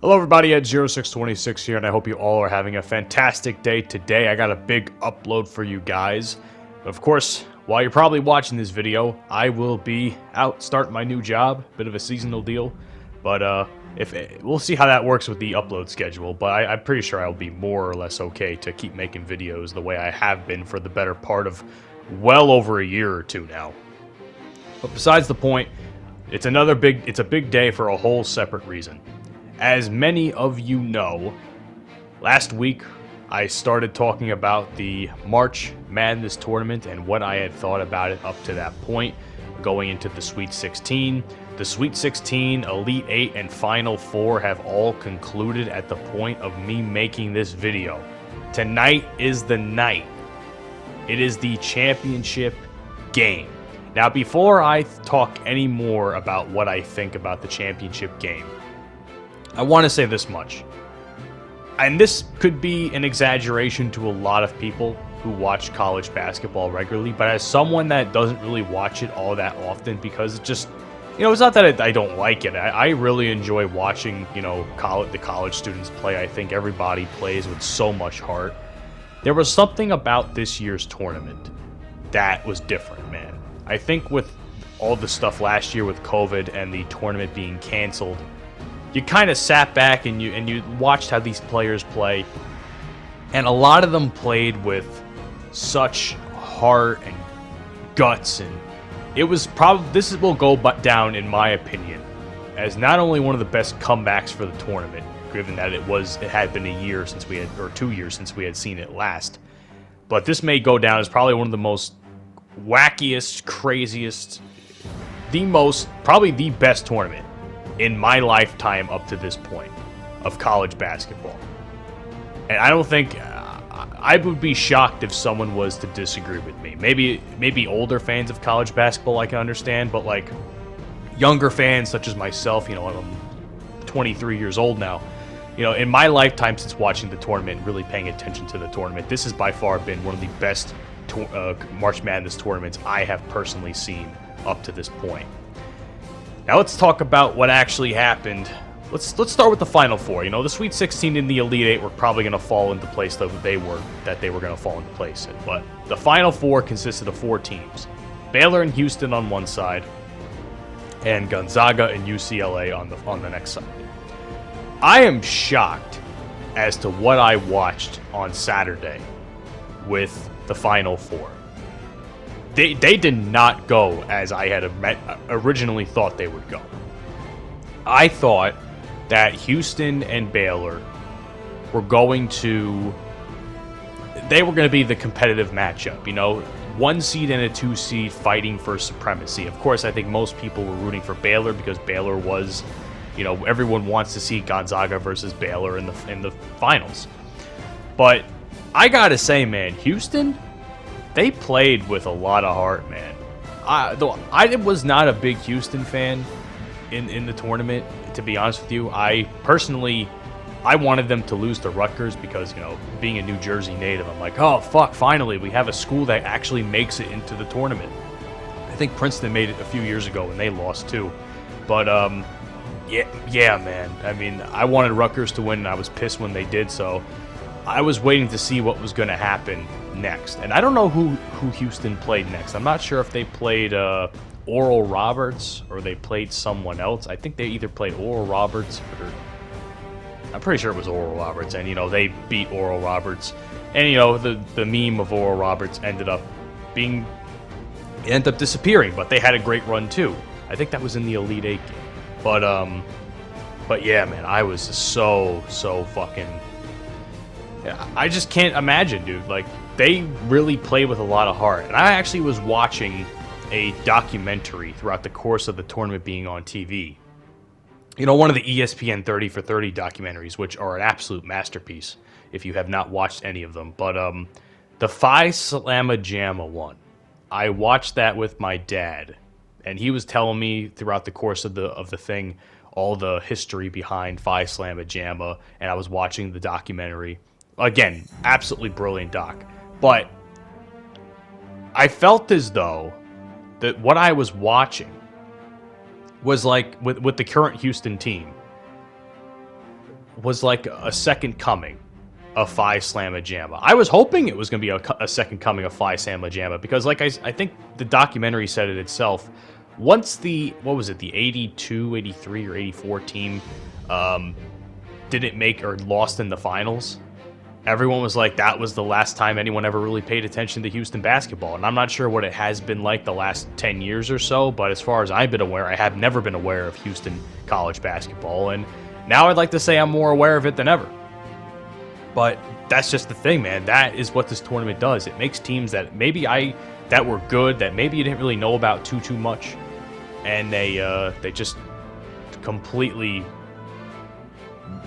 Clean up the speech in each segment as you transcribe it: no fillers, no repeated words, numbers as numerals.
Hello everybody at 0626 here, and I hope you all are having a fantastic day today. I got a big upload for you guys. Of course, while you're probably watching this video, I will be out starting my new job. Bit of a seasonal deal, but we'll see how that works with the upload schedule. But I'm pretty sure I'll be more or less okay to keep making videos the way I have been for the better part of well over a year or two now. But besides the point, it's a big day for a whole separate reason. As many of you know, last week I started talking about the March Madness tournament and what I had thought about it up to that point, going into the Sweet 16. The Sweet 16, Elite 8, and Final 4 have all concluded at the point of me making this video. Tonight is the night. It is the championship game. Now, before I talk any more about what I think about the championship game, I want to say this much, and this could be an exaggeration to a lot of people who watch college basketball regularly, but as someone that doesn't really watch it all that often, because it just, it's not that I don't like it. I really enjoy watching, the college students play. I think everybody plays with so much heart. There was something about this year's tournament that was different, man. I think with all the stuff last year with COVID and the tournament being canceled, you kind of sat back and you watched how these players play, and a lot of them played with such heart and guts, and it was probably, this will go down in my opinion as not only one of the best comebacks for the tournament, given that it had been a year since we had, or 2 years since we had seen it last, but this may go down as probably one of the most wackiest, craziest, probably the best tournament in my lifetime up to this point of college basketball. And I don't think, I would be shocked if someone was to disagree with me. Maybe older fans of college basketball I can understand, but like younger fans such as myself, I'm 23 years old now, in my lifetime since watching the tournament and really paying attention to the tournament, this has by far been one of the best March Madness tournaments I have personally seen up to this point. Now let's talk about what actually happened. Let's start with the Final Four. The Sweet 16 and the Elite 8 were probably going to fall into place that they were going to fall into place in. But the Final Four consisted of 4 teams: Baylor and Houston on one side, and Gonzaga and UCLA on the next side. I am shocked as to what I watched on Saturday with the Final Four. They did not go as I had originally thought they would go. I thought that Houston and Baylor were going to be the competitive matchup. 1 seed and a 2 seed fighting for supremacy. Of course, I think most people were rooting for Baylor because Baylor was, everyone wants to see Gonzaga versus Baylor in the finals. But I gotta say, man, Houston, they played with a lot of heart, man. Though I was not a big Houston fan in the tournament, to be honest with you. I wanted them to lose to Rutgers because, being a New Jersey native, I'm like, oh, fuck, finally, we have a school that actually makes it into the tournament. I think Princeton made it a few years ago and they lost too. But, yeah, man. I mean, I wanted Rutgers to win and I was pissed when they did, so I was waiting to see what was going to happen next. And I don't know who Houston played next. I'm not sure if they played Oral Roberts or they played someone else. I think they either played Oral Roberts or I'm pretty sure it was Oral Roberts. And, they beat Oral Roberts. And, the meme of Oral Roberts ended up disappearing. But they had a great run, too. I think that was in the Elite 8 game. But yeah, man, I was so fucking... I just can't imagine, dude. Like, they really play with a lot of heart. And I actually was watching a documentary throughout the course of the tournament being on TV. One of the ESPN 30 for 30 documentaries, which are an absolute masterpiece if you have not watched any of them. But the Phi Slamma Jamma one, I watched that with my dad, and he was telling me throughout the course of the thing all the history behind Phi Slamma Jamma, and I was watching the documentary. Again, absolutely brilliant doc. But I felt as though that what I was watching was like with the current Houston team. was like a second coming of Phi Slamma Jamma. I was hoping it was going to be a second coming of Phi Slamma Jamma because, like I think the documentary said it itself. Once the, what was it, the 82, 83, or 84 team didn't make or lost in the finals, everyone was like, that was the last time anyone ever really paid attention to Houston basketball. And I'm not sure what it has been like the last 10 years or so, but as far as I've been aware, I have never been aware of Houston college basketball. And now I'd like to say I'm more aware of it than ever. But that's just the thing, man. That is what this tournament does. It makes teams that maybe that were good, that maybe you didn't really know about too much, and they just completely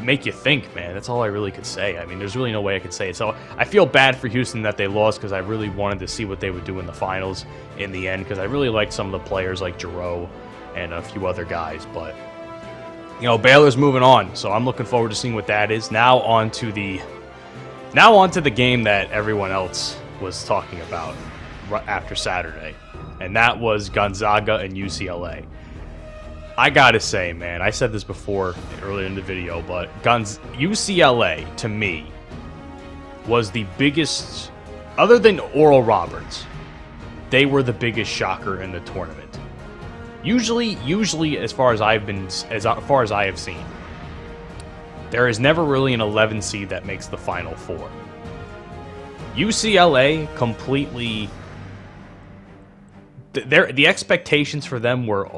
make you think, man. That's all I really could say. I mean, there's really no way I could say it. So I feel bad for Houston that they lost because I really wanted to see what they would do in the finals in the end because I really liked some of the players like Jarreau and a few other guys. But, you know, Baylor's moving on, so I'm looking forward to seeing what that is. Now on to the game that everyone else was talking about after Saturday, and that was Gonzaga and UCLA. I gotta say, man, I said this before earlier in the video, but UCLA, to me, was the biggest, other than Oral Roberts, they were the biggest shocker in the tournament. Usually, as far as I have seen, there is never really an 11 seed that makes the Final Four. UCLA completely, the expectations for them were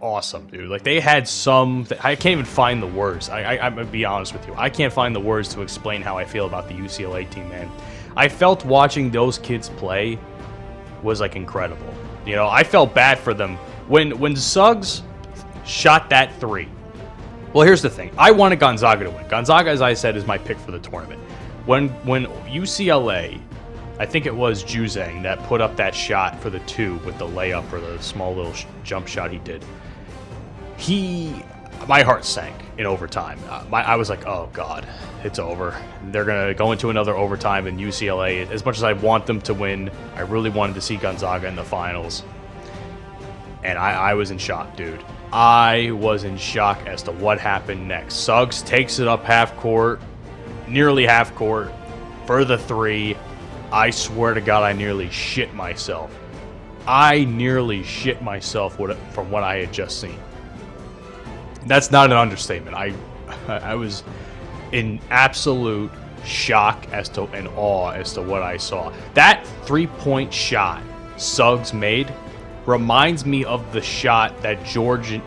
awesome, dude. Like, they had some, I can't even find the words. I'm gonna be honest with you. I can't find the words to explain how I feel about the UCLA team, man. I felt watching those kids play was, like, incredible. You know, I felt bad for them. When Suggs shot that three, well, here's the thing. I wanted Gonzaga to win. Gonzaga, as I said, is my pick for the tournament. When UCLA, I think it was Juzang that put up that shot for the two with the layup or the small little jump shot he did, my heart sank in overtime. I was like, oh, God, it's over. They're going to go into another overtime, and UCLA, as much as I want them to win, I really wanted to see Gonzaga in the finals. And I was in shock, dude. I was in shock as to what happened next. Suggs takes it up half court, nearly half court, for the three. I swear to God, I nearly shit myself. I nearly shit myself from what I had just seen. That's not an understatement. I was in absolute shock and awe as to what I saw. That three-point shot Suggs made reminds me of the shot that Georgia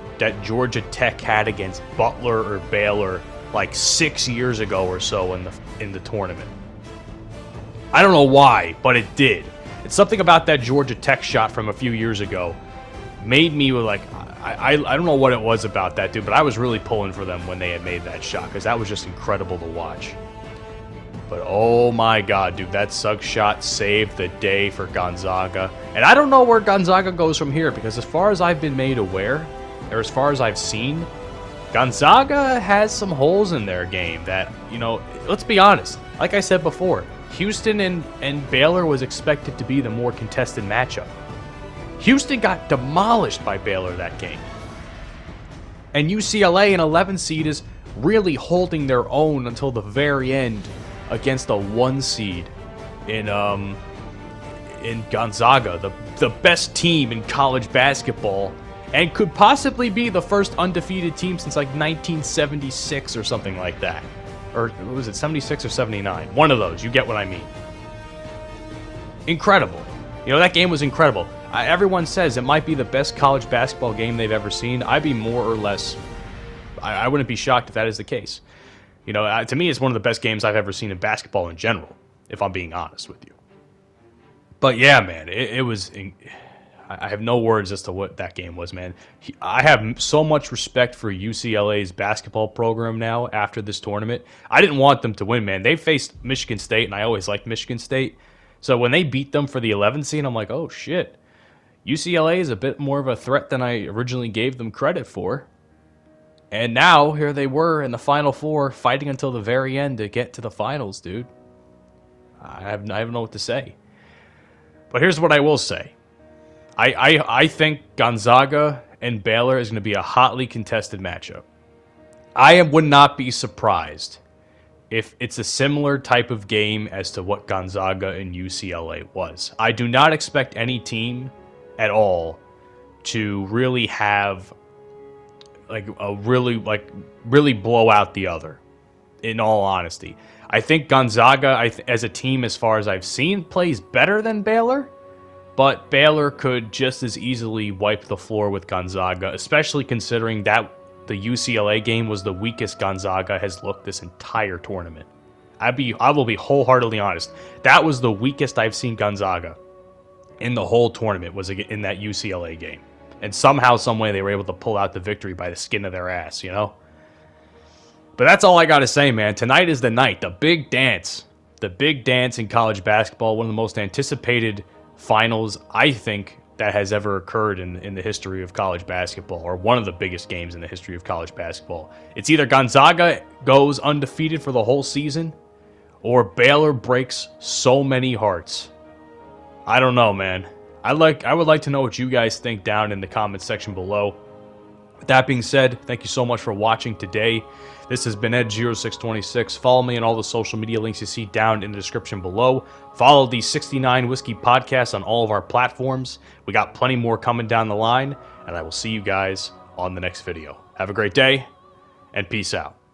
Tech had against Butler or Baylor like 6 years ago or so in the tournament. I don't know why, but it did. It's something about that Georgia Tech shot from a few years ago made me like, I don't know what it was about that, dude, but I was really pulling for them when they had made that shot because that was just incredible to watch. But oh my God, dude, that Suggs shot saved the day for Gonzaga. And I don't know where Gonzaga goes from here because as far as I've been made aware, or as far as I've seen, Gonzaga has some holes in their game that, you know, let's be honest. Like I said before, Houston and Baylor was expected to be the more contested matchup. Houston got demolished by Baylor that game. And UCLA, an 11 seed, is really holding their own until the very end against a 1 seed in Gonzaga, the best team in college basketball, and could possibly be the first undefeated team since like 1976 or something like that. Or was it 76 or 79? One of those. You get what I mean. Incredible. You know, that game was incredible. Everyone says it might be the best college basketball game they've ever seen. I'd be more or less, I wouldn't be shocked if that is the case. You know, to me, it's one of the best games I've ever seen in basketball in general, if I'm being honest with you. But yeah, man, it was, I have no words as to what that game was, man. I have so much respect for UCLA's basketball program now after this tournament. I didn't want them to win, man. They faced Michigan State, and I always liked Michigan State. So when they beat them for the 11th seed, I'm like, oh, shit. UCLA is a bit more of a threat than I originally gave them credit for. And now, here they were in the Final Four, fighting until the very end to get to the finals, dude. I don't know what to say. But here's what I will say. I think Gonzaga and Baylor is going to be a hotly contested matchup. would not be surprised if it's a similar type of game as to what Gonzaga and UCLA was. I do not expect any team at all to really have really blow out the other, in all honesty. I think Gonzaga, as a team, as far as I've seen, plays better than Baylor, but Baylor could just as easily wipe the floor with Gonzaga, especially considering that the UCLA game was the weakest Gonzaga has looked this entire tournament. I will be wholeheartedly honest. That was the weakest I've seen Gonzaga in the whole tournament, was in that UCLA game. And somehow, some way, they were able to pull out the victory by the skin of their ass, you know? But that's all I got to say, man. Tonight is the night. The big dance. The big dance in college basketball. One of the most anticipated finals, I think, that has ever occurred in the history of college basketball, or one of the biggest games in the history of college basketball. It's either Gonzaga goes undefeated for the whole season, or Baylor breaks so many hearts. I don't know, man. I would like to know what you guys think down in the comments section below. With that being said, thank you so much for watching today. This has been Ed0626. Follow me on all the social media links you see down in the description below. Follow the 69 Whiskey Podcast on all of our platforms. We got plenty more coming down the line, and I will see you guys on the next video. Have a great day, and peace out.